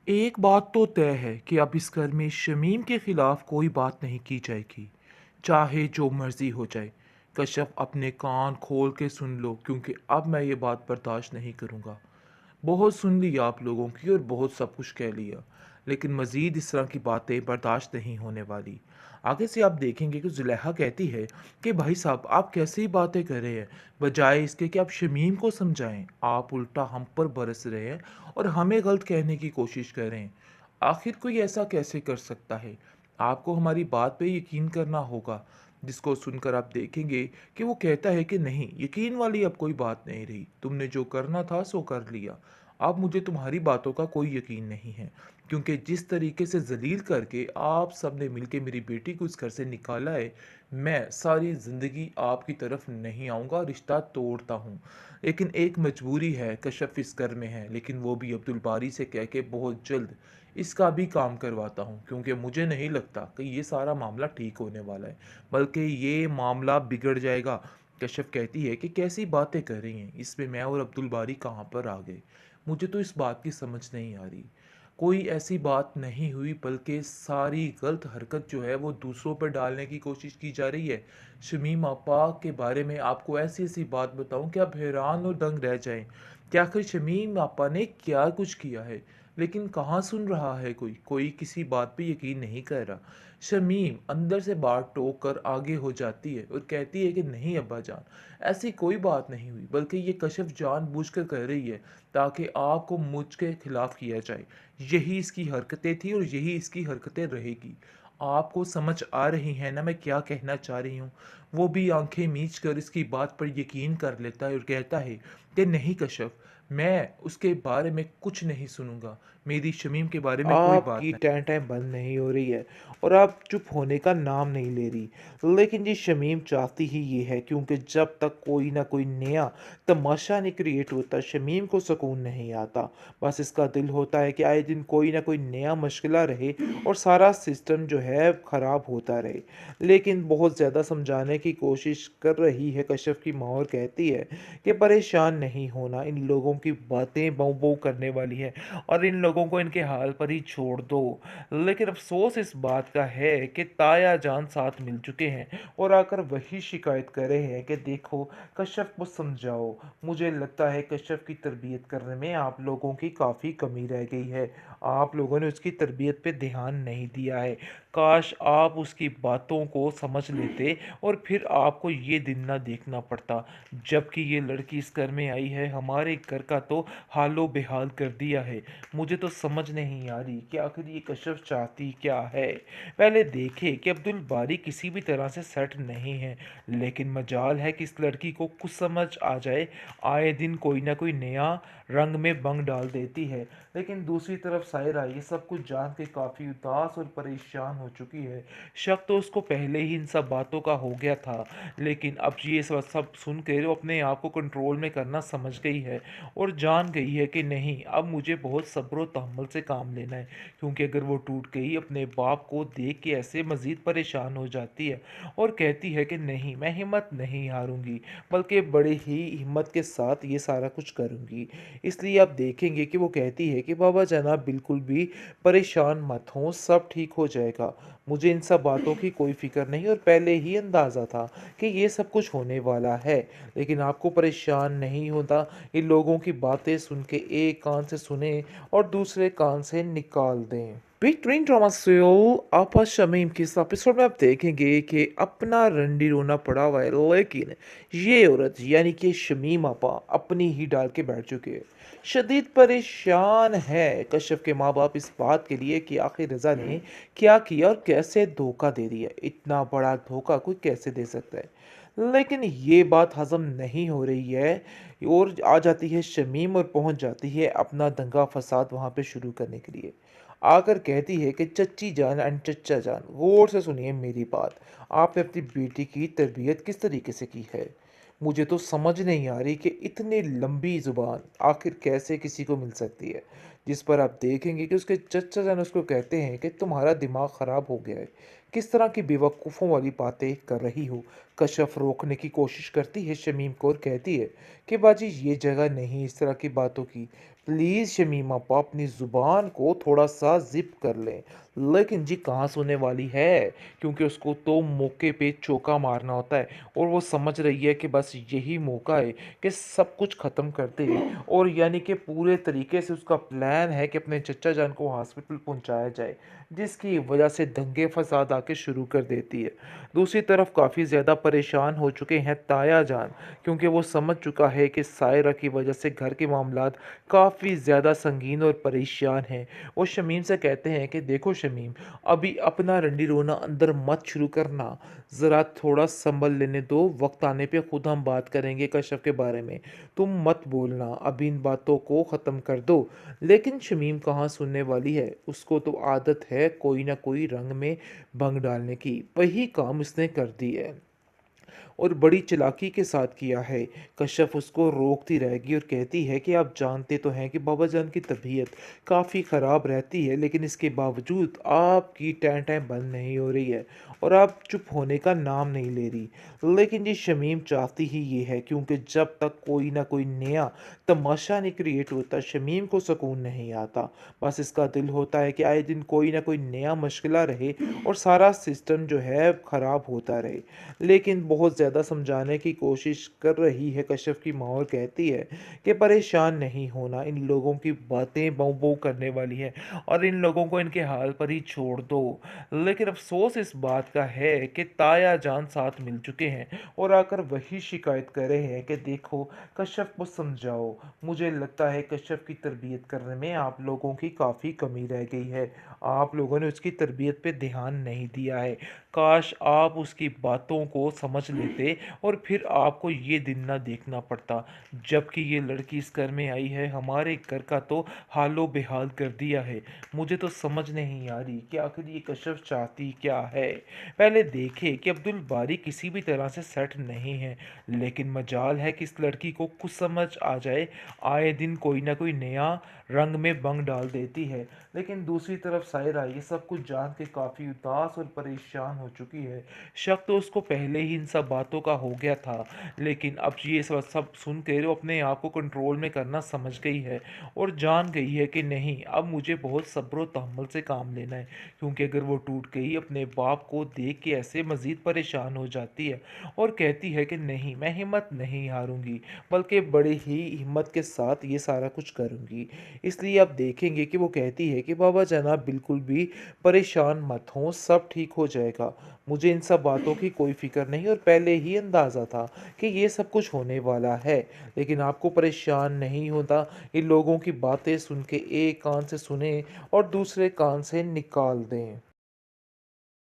एक बात तो तय है कि अब इस घर में शमीम के खिलाफ कोई बात नहीं की जाएगी, चाहे जो मर्जी हो जाए। कश्यप अपने कान खोल के सुन लो, क्योंकि अब मैं ये बात बर्दाश्त नहीं करूँगा। बहुत सुन ली आप लोगों की और बहुत सब कुछ कह लिया, लेकिन मज़ीद इस तरह की बातें बर्दाश्त नहीं होने वाली। आगे से आप देखेंगे कि जुलेहा कहती है कि भाई साहब, आप कैसी बातें कर रहे हैं, बजाय इसके कि आप शमीम को समझाएं, आप उल्टा हम पर बरस रहे हैं और हमें गलत कहने की कोशिश कर रहे हैं। आखिर कोई ऐसा कैसे कर सकता है? आपको हमारी बात पे यकीन करना होगा। जिसको सुनकर आप देखेंगे कि वो कहता है कि नहीं, यकीन वाली अब कोई बात नहीं रही, तुमने जो करना था सो कर लिया। अब मुझे तुम्हारी बातों का कोई यकीन नहीं है, क्योंकि जिस तरीके से जलील करके आप सब ने मिलकर मेरी बेटी को इस घर से निकाला है, मैं सारी ज़िंदगी आपकी तरफ नहीं आऊँगा, रिश्ता तोड़ता हूँ। लेकिन एक मजबूरी है, कश्यप इस घर में है, लेकिन वो भी अब्दुल बारी से कह के बहुत जल्द इसका भी काम करवाता हूँ, क्योंकि मुझे नहीं लगता कि ये सारा मामला ठीक होने वाला है, बल्कि ये मामला बिगड़ जाएगा। कश्यप कहती है कि कैसी बातें कर रही हैं, इसमें मैं और अब्दुल बारी कहाँ पर आ गए? मुझे तो इस बात की समझ नहीं आ रही। कोई ऐसी बात नहीं हुई, बल्कि सारी गलत हरकत जो है वो दूसरों पर डालने की कोशिश की जा रही है। शमीम आपा के बारे में आपको ऐसी ऐसी बात बताऊं कि आप हैरान और दंग रह जाएं कि आखिर शमीम आपा ने क्या कुछ किया है। लेकिन कहाँ सुन रहा है कोई, कोई किसी बात पे यकीन नहीं कर रहा। शमीम अंदर से बात टोक कर आगे हो जाती है और कहती है कि नहीं अब्बा जान, ऐसी कोई बात नहीं हुई, बल्कि ये कशफ जानबूझकर कर रही है ताकि आपको मुझ के खिलाफ किया जाए। यही इसकी हरकतें थी और यही इसकी हरकतें रहेगी। आपको समझ आ रही है ना मैं क्या कहना चाह रही हूँ? वो भी आंखें मीच कर इसकी बात पर यकीन कर लेता है और कहता है कि नहीं कशफ, मैं उसके बारे में कुछ नहीं सुनूंगा, मेरी शमीम के बारे में कोई बात आपकी नहीं। टैं टैं बंद नहीं हो रही है और आप चुप होने का नाम नहीं ले रही। लेकिन जी शमीम चाहती ही ये है, क्योंकि जब तक कोई ना कोई नया तमाशा नहीं क्रिएट होता शमीम को सुकून नहीं आता। बस इसका दिल होता है कि आए दिन कोई ना कोई नया मुश्किला रहे और सारा सिस्टम जो है ख़राब होता रहे। लेकिन बहुत ज़्यादा समझाने की कोशिश कर रही है कश्यप की माँ और कहती है कि परेशान नहीं होना, इन लोगों की बातें बहू बहू करने वाली है और इन लोगों को इनके हाल पर ही छोड़ दो। लेकिन अफसोस इस बात का है कि ताया जान साथ मिल चुके हैं और आकर वही शिकायत कर रहे हैं कि देखो कश्यप को समझाओ। मुझे लगता है कश्यप की तरबियत करने में आप लोगों की काफ़ी कमी रह गई है। आप लोगों ने उसकी तरबियत पे ध्यान नहीं दिया है। काश आप उसकी बातों को समझ लेते और फिर आपको ये दिन ना देखना पड़ता। जबकि ये लड़की इस घर में आई है, हमारे घर का तो हालो बेहाल कर दिया है। मुझे तो समझ नहीं आ रही कि आखिर ये कशफ चाहती क्या है। पहले देखे कि अब्दुल बारी किसी भी तरह से सेट नहीं है, लेकिन मजाल है कि इस लड़की को कुछ समझ आ जाए। आए दिन कोई ना कोई नया रंग में बंग डाल देती है। लेकिन दूसरी तरफ सायरा ये सब कुछ जान के काफ़ी उदास और परेशान हो चुकी है। शक तो उसको पहले ही इन सब बातों का हो गया था, लेकिन अब ये सब सुन के वो अपने आप को कंट्रोल में करना समझ गई है और जान गई है कि नहीं, अब मुझे बहुत सब्र और तहम्मुल से काम लेना है, क्योंकि अगर वो टूट गई अपने बाप को देख के ऐसे मज़ीद परेशान हो जाती है और कहती है कि नहीं, मैं हिम्मत नहीं हारूंगी, बल्कि बड़े ही हिम्मत के साथ ये सारा कुछ करूंगी। इसलिए आप देखेंगे कि वो कहती है कि बाबा जनाब बिल्कुल भी परेशान मत हों, सब ठीक हो जाएगा। मुझे इन सब बातों की कोई फ़िक्र नहीं और पहले ही अंदाज़ा था कि ये सब कुछ होने वाला है। लेकिन आपको परेशान नहीं होता, इन लोगों की बातें सुन के एक कान से सुने और दूसरे कान से निकाल दें। बेहतरीन ड्रामा सीरियल आपा शमीम के इस एपिसोड में आप देखेंगे कि अपना रंडी रोना पड़ा हुआ है, लेकिन ये औरत यानी कि शमीम आपा अपनी ही डाल के बैठ चुके हैं। शदीद परेशान है कश्यप के माँ बाप इस बात के लिए कि आखिर रज़ा ने क्या किया और कैसे धोखा दे दिया। इतना बड़ा धोखा कोई कैसे दे सकता है। लेकिन ये बात हजम नहीं हो रही है और आ जाती है शमीम और पहुंच जाती है अपना दंगा फसाद वहां पे शुरू करने के लिए। आकर कहती है कि चच्ची जान एंड चच्चा जान, गौर से सुनिए मेरी बात। आपने अपनी बेटी की तरबियत किस तरीके से की है? मुझे तो समझ नहीं आ रही कि इतनी लंबी ज़ुबान आखिर कैसे किसी को मिल सकती है। जिस पर आप देखेंगे कि उसके चचा जान उसको कहते हैं कि तुम्हारा दिमाग ख़राब हो गया है। किस तरह की बेवकूफ़ों वाली बातें कर रही हो। कश्यप रोकने की कोशिश करती है शमीम को और कहती है कि बाजी ये जगह नहीं इस तरह की बातों की। प्लीज़ शमीम आपा अपनी ज़ुबान को थोड़ा सा ज़िप कर लें। लेकिन जी कहाँ सुनने वाली है, क्योंकि उसको तो मौके पे चौका मारना होता है और वो समझ रही है कि बस यही मौका है कि सब कुछ ख़त्म कर दे। और यानी कि पूरे तरीके से उसका प्लान है कि अपने चचा जान को हॉस्पिटल पहुंचाया जाए, जिसकी वजह से दंगे फसाद आके शुरू कर देती है। दूसरी तरफ काफ़ी ज़्यादा परेशान हो चुके हैं ताया जान, क्योंकि वो समझ चुका है कि सायरा की वजह से घर के मामलात काफ़ी ज़्यादा संगीन और परेशान हैं। वो शमीम से कहते हैं कि देखो शमीम, अभी अपना रंडी रोना अंदर मत शुरू करना, ज़रा थोड़ा संभल लेने दो, वक्त आने पे खुद हम बात करेंगे कश्यप के बारे में। तुम मत बोलना, अभी इन बातों को ख़त्म कर दो। लेकिन शमीम कहाँ सुनने वाली है, उसको तो आदत है कोई ना कोई रंग में भंग डालने की। वही काम इसने कर दी है और बड़ी चालाकी के साथ किया है। कश्यप उसको रोकती रहेगी और कहती है कि आप जानते तो हैं कि बाबा जान की तबीयत काफ़ी ख़राब रहती है, लेकिन इसके बावजूद आपकी टैं टैं बंद नहीं हो रही है और आप चुप होने का नाम नहीं ले रही। लेकिन जी शमीम चाहती ही ये है, क्योंकि जब तक कोई ना कोई नया तमाशा नहीं क्रिएट होता शमीम को सुकून नहीं आता। बस इसका दिल होता है कि आए दिन कोई ना कोई नया मुश्किला रहे और सारा सिस्टम जो है ख़राब होता रहे। लेकिन बहुत ज़्यादा समझाने की कोशिश कर रही है कश्यप की माँ और कहती है कि परेशान नहीं होना, इन लोगों की बातें बहू बहू करने वाली है और इन लोगों को इनके हाल पर ही छोड़ दो। लेकिन अफसोस इस बात का है कि ताया जान साथ मिल चुके हैं और आकर वही शिकायत कर रहे हैं कि देखो कश्यप को समझाओ। मुझे लगता है कश्यप की तरबियत करने में आप लोगों की काफ़ी कमी रह गई है, आप लोगों ने उसकी तरबियत पे ध्यान नहीं दिया है। काश आप उसकी बातों को समझ लेते और फिर आपको ये दिन ना देखना पड़ता। जबकि ये लड़की इस घर में आई है, हमारे घर का तो हालो बेहाल कर दिया है। मुझे तो समझ नहीं आ रही कि आखिर ये कश्यप चाहती क्या है। पहले देखे कि अब्दुल बारी किसी भी तरह से सेट नहीं है, लेकिन मजाल है कि इस लड़की को कुछ समझ आ जाए। आए दिन कोई ना कोई नया रंग में बंग डाल देती है। लेकिन दूसरी तरफ सायरा ये सब कुछ जान के काफ़ी उदास और परेशान हो चुकी है। शक तो उसको पहले ही इन सब बातों का हो गया था, लेकिन अब ये सब सब सुन के वो अपने आप को कंट्रोल में करना समझ गई है और जान गई है कि नहीं, अब मुझे बहुत सब्र व तहम्मुल से काम लेना है, क्योंकि अगर वो टूट गई अपने बाप को देख के ऐसे मज़ीद परेशान हो जाती है और कहती है कि नहीं, मैं हिम्मत नहीं हारूंगी, बल्कि बड़ी ही हिम्मत के साथ ये सारा कुछ करूंगी। इसलिए आप देखेंगे कि वो कहती है कि बाबा जनाब बिल्कुल भी परेशान मत हों, सब ठीक हो जाएगा। मुझे इन सब बातों की कोई फ़िक्र नहीं और पहले ही अंदाज़ा था कि ये सब कुछ होने वाला है। लेकिन आपको परेशान नहीं होता, इन लोगों की बातें सुन के एक कान से सुनें और दूसरे कान से निकाल दें।